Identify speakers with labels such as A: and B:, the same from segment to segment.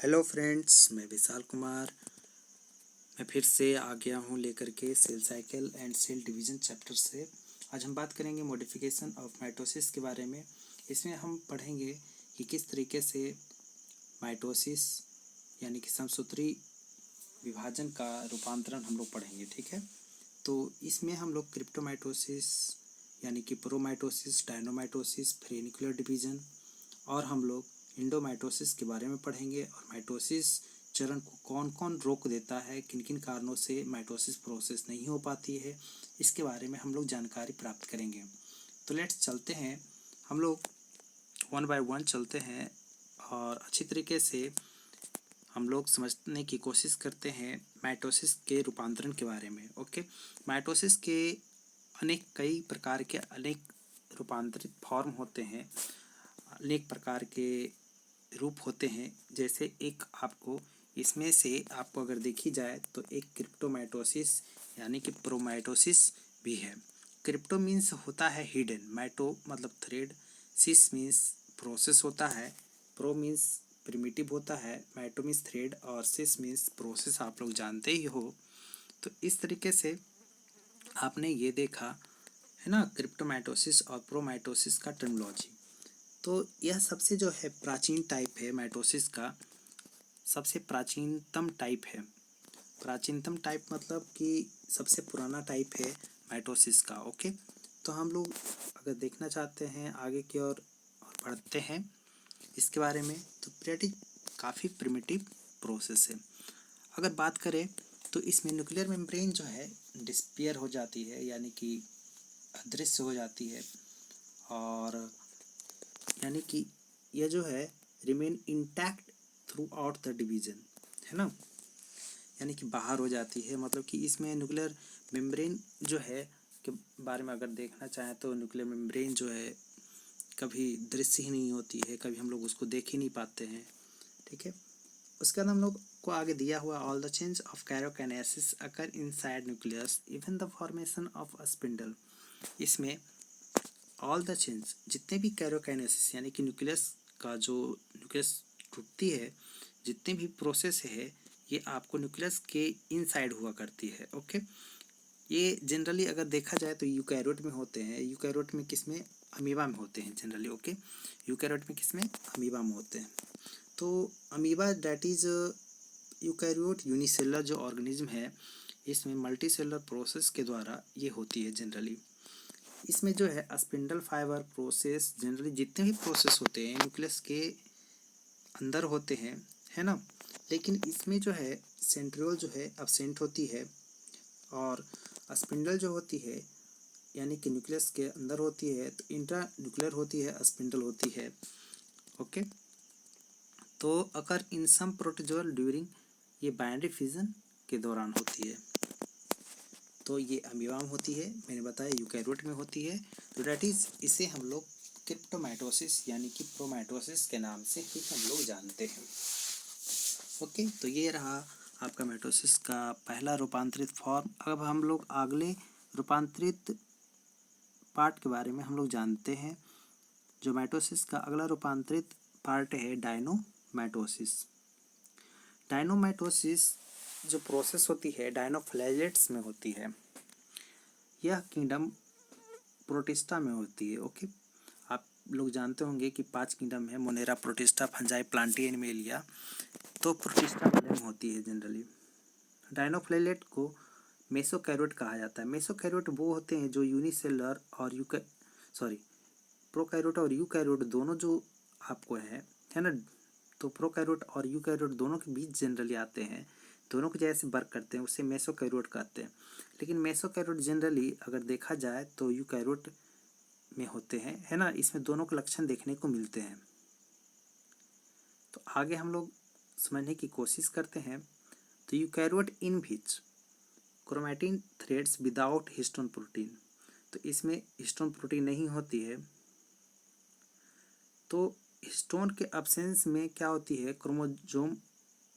A: Hello friends, मैं विशाल कुमार। मैं फिर से आ गया हूँ लेकर के cell cycle and cell division chapter से। आज हम बात करेंगे मॉडिफिकेशन ऑफ माइटोसिस के बारे में। इसमें हम पढ़ेंगे कि किस तरीके से माइटोसिस यानी कि समसूत्री विभाजन का रूपांतरण हम लोग पढ़ेंगे, ठीक है। तो इसमें हम लोग क्रिप्टोमाइटोसिस यानी कि प्रोमाइटोसिस, डायनोमाइटोसिस, फ्रेनिकुलर डिवीज़न और हम लोग इंडोमाइटोसिस के बारे में पढ़ेंगे और माइटोसिस चरण को कौन कौन रोक देता है, किन किन कारणों से माइटोसिस प्रोसेस नहीं हो पाती है, इसके बारे में हम लोग जानकारी प्राप्त करेंगे। तो लेट्स चलते हैं, हम लोग वन बाय वन चलते हैं और अच्छी तरीके से हम लोग समझने की कोशिश करते हैं माइटोसिस के रूपांतरण के बारे में। ओके, माइटोसिस के कई प्रकार के अनेक रूपांतरित फॉर्म होते हैं, अनेक प्रकार के रूप होते हैं। जैसे एक आपको इसमें से आपको अगर देखी जाए तो एक क्रिप्टोमाइटोसिस यानी कि प्रोमाइटोसिस भी है। क्रिप्टो मीन्स होता है हिडन, माइटो मतलब थ्रेड, सिस मीन्स प्रोसेस होता है, प्रो मीन्स प्रिमिटिव होता है, माइटो मीन्स थ्रेड और सिस मीन्स प्रोसेस, आप लोग जानते ही हो। तो इस तरीके से आपने ये देखा है ना, क्रिप्टोमाइटोसिस और प्रोमाइटोसिस का टर्मिनोलॉजी। तो यह सबसे जो है प्राचीन टाइप है माइटोसिस का, सबसे प्राचीनतम टाइप है। प्राचीनतम टाइप मतलब कि सबसे पुराना टाइप है माइटोसिस का। ओके, तो हम लोग अगर देखना चाहते हैं आगे की ओर और पढ़ते हैं इसके बारे में, तो काफ़ी प्रिमिटिव प्रोसेस है। अगर बात करें तो इसमें न्यूक्लियर मेम्ब्रेन जो है डिस्पियर हो जाती है यानी कि अदृश्य हो जाती है, और यानी कि यह जो है remain intact through out the division, है ना, यानी कि बाहर हो जाती है। मतलब कि इसमें न्यूक्लियर मेम्ब्रेन जो है के बारे में अगर देखना चाहें तो न्यूक्लियर मेम्ब्रेन जो है कभी दृश्य ही नहीं होती है, कभी हम लोग उसको देख ही नहीं पाते हैं, ठीक है। उसके बाद हम लोग को आगे दिया हुआ all the change of karyokinesis occur inside nucleus even the formation of a spindle. इसमें ऑल द चेंज, जितने भी कैरोकाइनेसिस यानी कि न्यूक्लियस का जो न्यूक्लियस टूटती है, जितने भी प्रोसेस है, ये आपको न्यूक्लियस के इनसाइड हुआ करती है। ओके, ये जनरली अगर देखा जाए तो यूकैरियोट में होते हैं। यूकैरियोट में किस में? अमीबा में होते हैं जनरली। ओके, यूकैरियोट में किस में? अमीबा में होते हैं। तो amoeba that is eukaryote unicellular जो ऑर्गेनिज्म है, इसमें मल्टीसेलुलर प्रोसेस के द्वारा ये होती है जनरली। इसमें जो है स्पिंडल फाइबर प्रोसेस, जनरली जितने भी प्रोसेस होते हैं न्यूक्लियस के अंदर होते हैं, है ना। लेकिन इसमें जो है सेंट्रियोल जो है एब्सेंट होती है, और स्पिंडल जो होती है यानी कि न्यूक्लियस के अंदर होती है, तो इंट्रा न्यूक्लियर होती है, स्पिंडल होती है। ओके, तो अगर इन सम प्रोटोजोल ड्यूरिंग, ये बाइनरी फिजन के दौरान होती है। तो ये अमीबा में होती है, मैंने बताया यूकैरियोट में होती है। तो डैट इज, इसे हम लोग क्रिप्टोमाइटोसिस यानी कि प्रोमाइटोसिस के नाम से ही हम लोग जानते हैं। ओके, तो ये रहा आपका माइटोसिस का पहला रूपांतरित फॉर्म। अब हम लोग अगले रूपांतरित पार्ट के बारे में हम लोग जानते हैं। जो माइटोसिस का अगला रूपांतरित पार्ट है डायनोमाइटोसिस। डायनोमाइटोसिस जो प्रोसेस होती है डायनोफ्लैजेलेट्स में होती है। यह किंगडम प्रोटिस्टा में होती है। ओके, आप लोग जानते होंगे कि 5 किंगडम है, Monera, protista, fungi, Plantae, animalia. तो प्रोटिस्टा में होती है जनरली। डायनोफ्लैजेलेट को मेसोकैरियोट कहा जाता है। मेसोकैरियोट वो होते हैं जो यूनिसेलुलर और प्रोकैरियोट और यूकैरियोट दोनों जो आपको है ना। तो प्रोकैरियोट और यूकैरियोट दोनों के बीच जनरली आते हैं, दोनों के जैसे वर्क करते हैं, उसे मेसोकैरियोट कहते हैं। लेकिन मेसोकैरियोट जनरली अगर देखा जाए तो यूकैरियोट में होते हैं, है ना। इसमें दोनों के लक्षण देखने को मिलते हैं। तो आगे हम लोग समझने की कोशिश करते हैं। तो eukaryote in which chromatin threads without histone protein, तो इसमें हिस्टोन प्रोटीन नहीं होती है। तो हिस्टोन के एब्सेंस में क्या होती है, क्रोमोसोम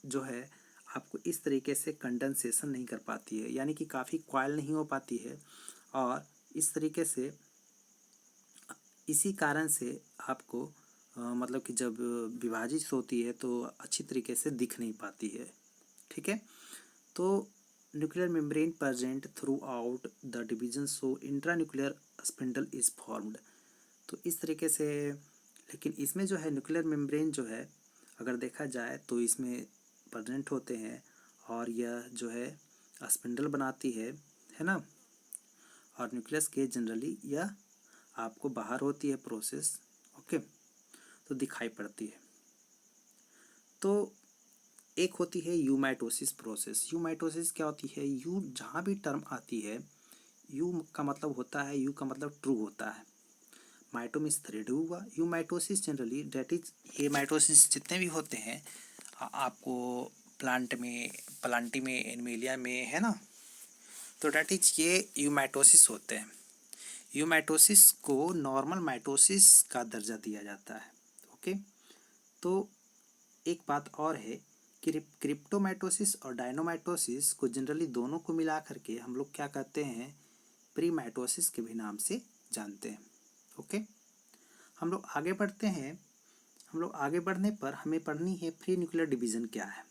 A: जो है आपको इस तरीके से कंडेंसेशन नहीं कर पाती है, यानी कि काफ़ी कॉइल नहीं हो पाती है, और इस तरीके से इसी कारण से आपको मतलब कि जब विभाजित होती है तो अच्छी तरीके से दिख नहीं पाती है। ठीक है, तो nuclear membrane present through out the division so intranuclear spindle is formed. तो इस तरीके से, लेकिन इसमें जो है न्यूक्लियर मेम्ब्रेन जो है अगर देखा जाए तो इसमें प्रेजेंट होते हैं और यह जो है स्पिंडल बनाती है ना। और न्यूक्लियस के जनरली यह आपको बाहर होती है प्रोसेस। ओके, तो दिखाई पड़ती है। तो एक होती है यूमाइटोसिस प्रोसेस। यूमाइटोसिस क्या होती है? यू जहाँ भी टर्म आती है, यू का मतलब होता है, यू का मतलब ट्रू होता है। माइटो मीन्स थ्रेड हुआ। यूमाइटोसिस जनरली डेट इज, ये माइटोसिस जितने भी होते हैं आपको प्लांटी में एनिमेलिया में है ना, तो डेट इज ये यूमाइटोसिस होते हैं। यूमाइटोसिस को नॉर्मल माइटोसिस का दर्जा दिया जाता है। ओके, तो एक बात और है कि क्रिप्टोमाइटोसिस और डायनोमाइटोसिस को जनरली दोनों को मिला करके हम लोग क्या कहते हैं, प्रीमाइटोसिस के भी नाम से जानते हैं। ओके, हम लोग आगे बढ़ते हैं। हम लोग आगे बढ़ने पर हमें पढ़नी है प्री न्यूक्लियर डिवीजन क्या है।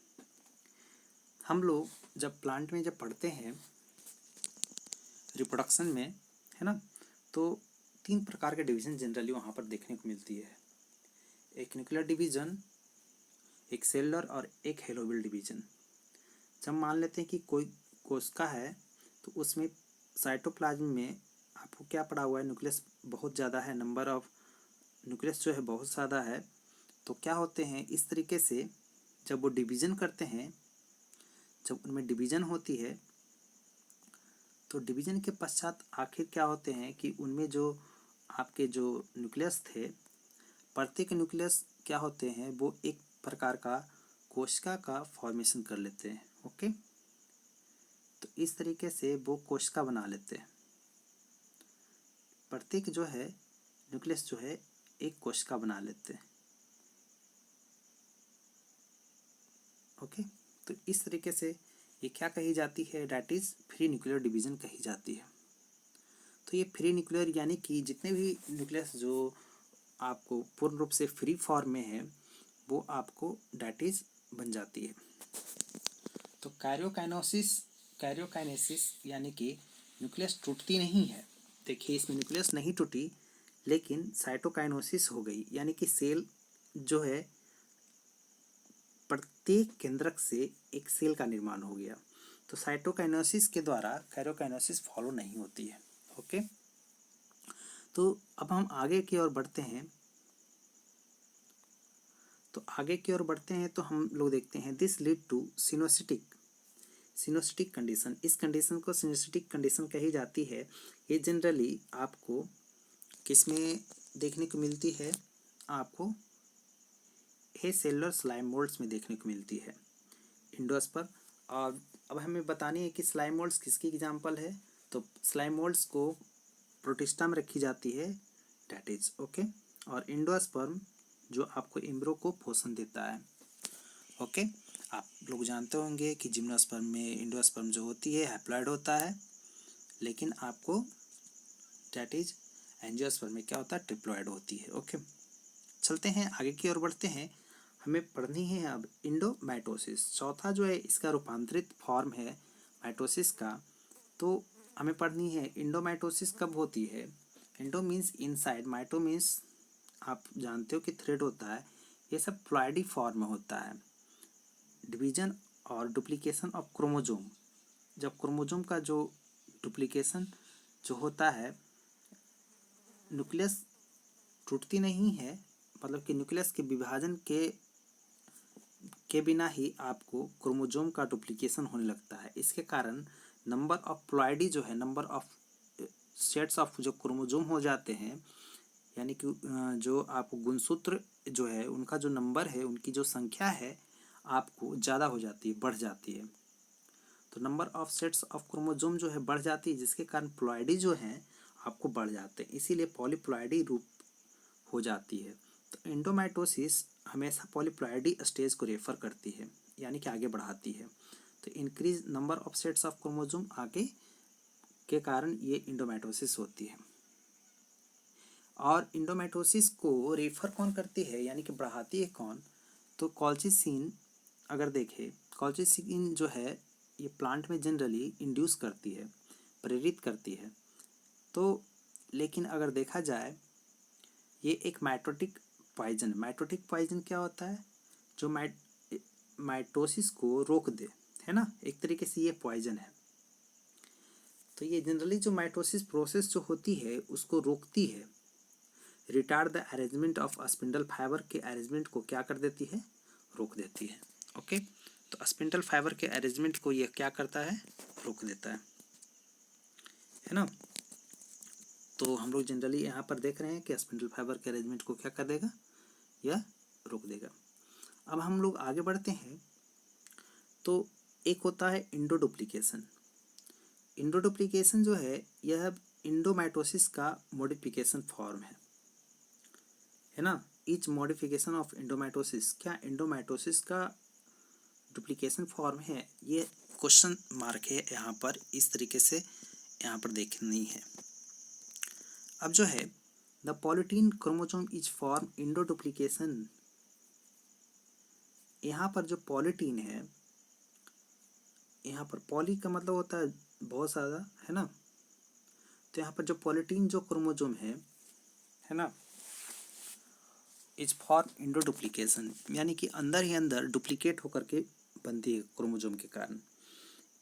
A: हम लोग जब प्लांट में जब पढ़ते हैं रिप्रोडक्शन में, है ना, तो 3 प्रकार के डिवीजन जनरली वहाँ पर देखने को मिलती है। एक न्यूक्लियर डिवीजन, एक सेलुलर और एक हेलोबिल डिवीजन। जब मान लेते हैं कि कोई कोशिका है तो उसमें साइटोप्लाज्म में आपको क्या पड़ा हुआ है, न्यूक्लियस बहुत ज़्यादा है, नंबर ऑफ न्यूक्लियस जो है बहुत ज़्यादा है। तो क्या होते हैं इस तरीके से, जब वो डिवीज़न करते हैं, जब उनमें डिवीज़न होती है तो डिवीज़न के पश्चात आखिर क्या होते हैं कि उनमें जो आपके जो न्यूक्लियस थे, प्रत्येक न्यूक्लियस क्या होते हैं, वो एक प्रकार का कोशिका का फॉर्मेशन कर लेते हैं। ओके, तो इस तरीके से वो कोशिका बना लेते हैं। प्रत्येक जो है न्यूक्लियस जो है एक कोशिका बना लेते हैं। ओके, तो इस तरीके से ये क्या कही जाती है, that is free nuclear division कही जाती है। तो ये फ्री न्यूक्लियर यानी कि जितने भी न्यूक्लियस जो आपको पूर्ण रूप से फ्री फॉर्म में है वो आपको डैट इज बन जाती है। तो कैरियोकाइनेसिस यानी कि न्यूक्लियस टूटती नहीं है। देखिए इसमें न्यूक्लियस नहीं टूटी लेकिन साइटोकाइनेसिस हो गई, यानी कि सेल जो है प्रत्येक केंद्रक से एक सेल का निर्माण हो गया। तो साइटोकाइनेसिस के द्वारा कैरियोकाइनेसिस फॉलो नहीं होती है। ओके, तो अब हम आगे की ओर बढ़ते हैं। तो हम लोग देखते हैं दिस लीड टू सिनोसिटिक कंडीशन। इस कंडीशन को सिनोसिटिक कंडीशन कही जाती है। ये जनरली आपको किसमें देखने को मिलती है, आपको सेलुलर स्लाइम मोल्ड्स में देखने को मिलती है, इंडोस्पर्म। और अब हमें बतानी है कि स्लाइम मोल्ड्स किसकी एग्जांपल है। तो स्लाइम मोल्ड्स को प्रोटिस्टा में रखी जाती है, डैट इज ओके। और इंडोस्पर्म जो आपको एम्ब्रो को पोषण देता है। ओके, आप लोग जानते होंगे कि जिम्नोस्पर्म में इंडोस्पर्म जो होती है हैप्लॉइड होता है, लेकिन आपको डैट इज एंजियोस्पर्म में क्या होता है, ट्रिप्लॉइड होती है। ओके, चलते हैं आगे की ओर बढ़ते हैं। हमें पढ़नी है अब इंडोमाइटोसिस। चौथा जो है इसका रूपांतरित फॉर्म है माइटोसिस का। तो हमें पढ़नी है इंडोमाइटोसिस कब होती है। इंडो मीन्स इनसाइड, माइटो मीन्स आप जानते हो कि थ्रेड होता है। ये सब प्लॉइडी फॉर्म में होता है। डिवीजन और डुप्लीकेशन ऑफ क्रोमोजोम, जब क्रोमोजोम का जो डुप्लीकेशन जो होता है, न्यूक्लियस टूटती नहीं है, मतलब कि न्यूक्लियस के विभाजन के बिना ही आपको क्रोमोजोम का डुप्लीकेशन होने लगता है। इसके कारण नंबर ऑफ प्लॉइडी जो है, नंबर ऑफ सेट्स ऑफ जो क्रोमोजोम हो जाते हैं, यानी कि जो आपको गुणसूत्र जो है उनका जो नंबर है, उनकी जो संख्या है आपको ज़्यादा हो जाती है, बढ़ जाती है। तो number of sets of chromosome जो है बढ़ जाती है, जिसके कारण प्लॉइडी जो हैं आपको बढ़ जाते हैं, इसीलिए पॉलीप्लॉइडी रूप हो जाती है। तो एंडोमाइटोसिस हमेशा पॉलीप्लॉइडी स्टेज को रेफर करती है, यानी कि आगे बढ़ाती है। तो increase number of sets of chromosome आगे के कारण ये एंडोमाइटोसिस होती है। और इंडोमेटोसिस को रेफर कौन करती है, यानी कि बढ़ाती है कौन, तो कॉल्चिसिन। अगर देखें कॉल्चिसिन जो है ये प्लांट में जनरली इंड्यूस करती है, प्रेरित करती है। तो लेकिन अगर देखा जाए ये एक माइटोटिक पॉइजन क्या होता है, जो माइटोसिस को रोक दे, है ना, एक तरीके से ये पॉइजन है। तो ये जनरली जो माइटोसिस प्रोसेस जो होती है उसको रोकती है, retard the arrangement of spindle fibre के अरेंजमेंट को क्या कर देती है, रोक देती है। ओके, तो स्पिंडल फाइबर के अरेंजमेंट को ये क्या करता है, रोक देता है ना। तो हम लोग जनरली यहाँ पर देख रहे हैं कि स्पिंडल फाइबर के अरेंजमेंट को क्या कर देगा, यह रोक देगा। अब हम लोग आगे बढ़ते हैं। तो एक होता है इंडोडुप्लीकेशन। इंडोडुप्लीकेशन जो है यह इंडोमाइटोसिस का मॉडिफिकेशन फॉर्म है ना। ईच मॉडिफिकेशन ऑफ इंडोमाइटोसिस, क्या इंडोमाइटोसिस का डुप्लीकेशन फॉर्म है, ये क्वेश्चन मार्क है यहाँ पर, इस तरीके से यहाँ पर देखनी है। अब जो है the polytene chromosome is form endoduplication, यहाँ पर जो पॉलीटीन है, यहाँ पर पॉली का मतलब होता है बहुत ज़्यादा, है ना। तो यहाँ पर जो पॉलीटीन जो क्रोमोसोम है ना, इज फॉर्म इंडोडुप्लीकेशन, यानी कि अंदर ही अंदर डुप्लीकेट होकर के बनती है क्रोमोसोम के कारण,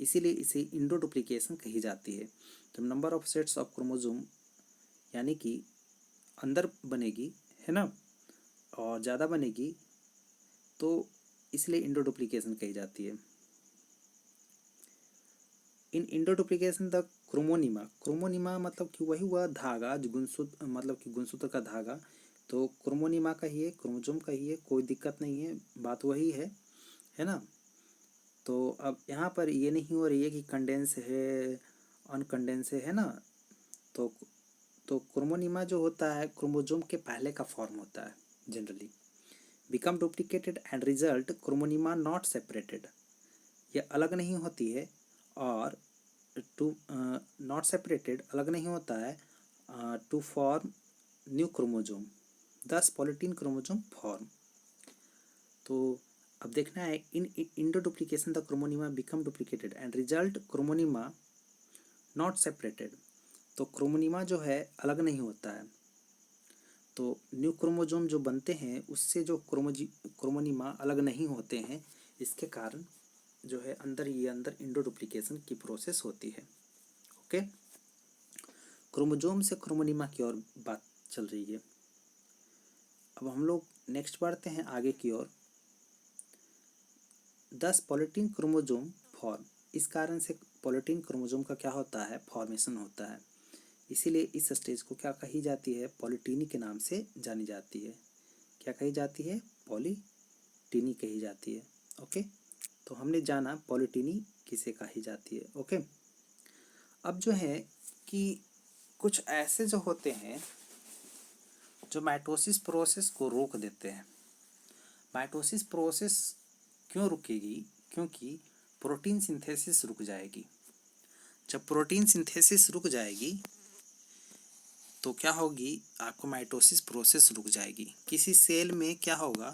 A: इसीलिए इसे इंडोडुप्लीकेशन कही जाती है। तो number of sets of chromosome यानी कि अंदर बनेगी, है ना, और ज़्यादा बनेगी, तो इसलिए इंडोडुप्लीकेशन कही जाती है। इन इंडोडुप्लीकेशन द क्रोमोनिमा मतलब कि वही हुआ धागा जो गुणसूत्र, मतलब कि गुणसूत्र का धागा, तो क्रोमोनिमा का ही है, क्रोमोसोम का ही है, कोई दिक्कत नहीं है, बात वही है ना। तो अब यहाँ पर ये नहीं हो रही है कि कंडेंस है अनकंडेंस है ना। तो क्रोमोनिमा जो होता है क्रोमोसोम के पहले का फॉर्म होता है generally. Become duplicated and result chromonema not separated, ये अलग नहीं होती है, और टू नॉट सेपरेटेड अलग नहीं होता है, to form new chromosome, thus polytene chromosome form. तो अब देखना है in endoduplication the chromonema become duplicated and result chromonema not separated, तो क्रोमोनिमा जो है अलग नहीं होता है, तो न्यू क्रोमोसोम जो बनते हैं उससे जो क्रोमोनिमा अलग नहीं होते हैं, इसके कारण जो है अंदर इंडोडुप्लीकेशन की प्रोसेस होती है। ओके, क्रोमोसोम से क्रोमोनिमा की ओर बात चल रही है। अब हम लोग नेक्स्ट बढ़ते हैं आगे की ओर। 10 पॉलीटीन क्रोमोसोम फॉर्म, इस कारण से पॉलीटीन क्रोमोसोम का क्या होता है, फॉर्मेशन होता है, इसीलिए इस स्टेज को क्या कही जाती है, पॉलीटीनी के नाम से जानी जाती है। क्या कही जाती है, पॉलीटीनी कही जाती है। ओके, तो हमने जाना पॉलीटीनी किसे कही जाती है। ओके, अब जो है कि कुछ ऐसे जो होते हैं जो माइटोसिस प्रोसेस को रोक देते हैं। माइटोसिस प्रोसेस क्यों रुकेगी, क्योंकि प्रोटीन सिंथेसिस रुक जाएगी। जब प्रोटीन सिंथेसिस रुक जाएगी तो क्या होगी, आपको माइटोसिस प्रोसेस रुक जाएगी। किसी सेल में क्या होगा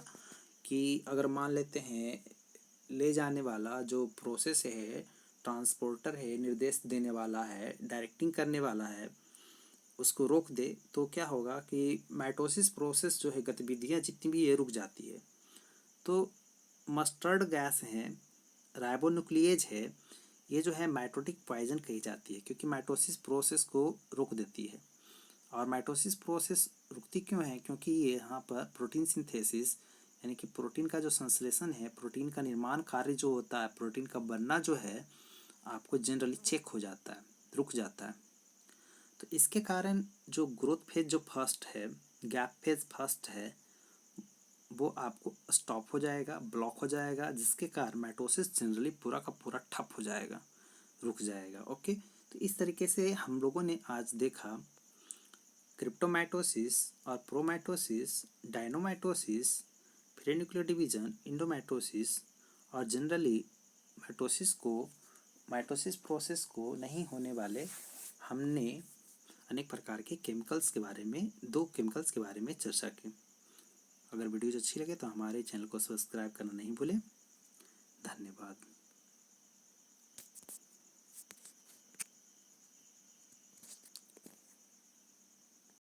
A: कि अगर मान लेते हैं ले जाने वाला जो प्रोसेस है, ट्रांसपोर्टर है, निर्देश देने वाला है, डायरेक्टिंग करने वाला है, उसको रोक दे, तो क्या होगा कि माइटोसिस प्रोसेस जो है गतिविधियाँ जितनी भी ये रुक जाती है। तो मस्टर्ड गैस है, राइबोन्यूक्लिएज है, ये जो है माइटोटिक पॉइजन कही जाती है, क्योंकि माइटोसिस प्रोसेस को रोक देती है। और माइटोसिस प्रोसेस रुकती क्यों है, क्योंकि ये यहाँ पर प्रोटीन सिंथेसिस यानी कि प्रोटीन का जो संश्लेषण है, प्रोटीन का निर्माण कार्य जो होता है, प्रोटीन का बनना जो है आपको जनरली चेक हो जाता है, रुक जाता है। तो इसके कारण जो ग्रोथ फेज जो फर्स्ट है, गैप फेज फर्स्ट है, वो आपको स्टॉप हो जाएगा, ब्लॉक हो जाएगा, जिसके कारण माइटोसिस जनरली पूरा का पूरा ठप हो जाएगा, रुक जाएगा। ओके, तो इस तरीके से हम लोगों ने आज देखा क्रिप्टोमाइटोसिस और प्रोमाइटोसिस, डायनोमाइटोसिस, फ्री न्यूक्लियर डिवीजन, इंडोमाइटोसिस, और जनरली माइटोसिस प्रोसेस को नहीं होने वाले हमने अनेक प्रकार के केमिकल्स के बारे में, 2 केमिकल्स के बारे में चर्चा की। अगर वीडियोज अच्छी लगे तो हमारे चैनल को सब्सक्राइब करना नहीं भूलें।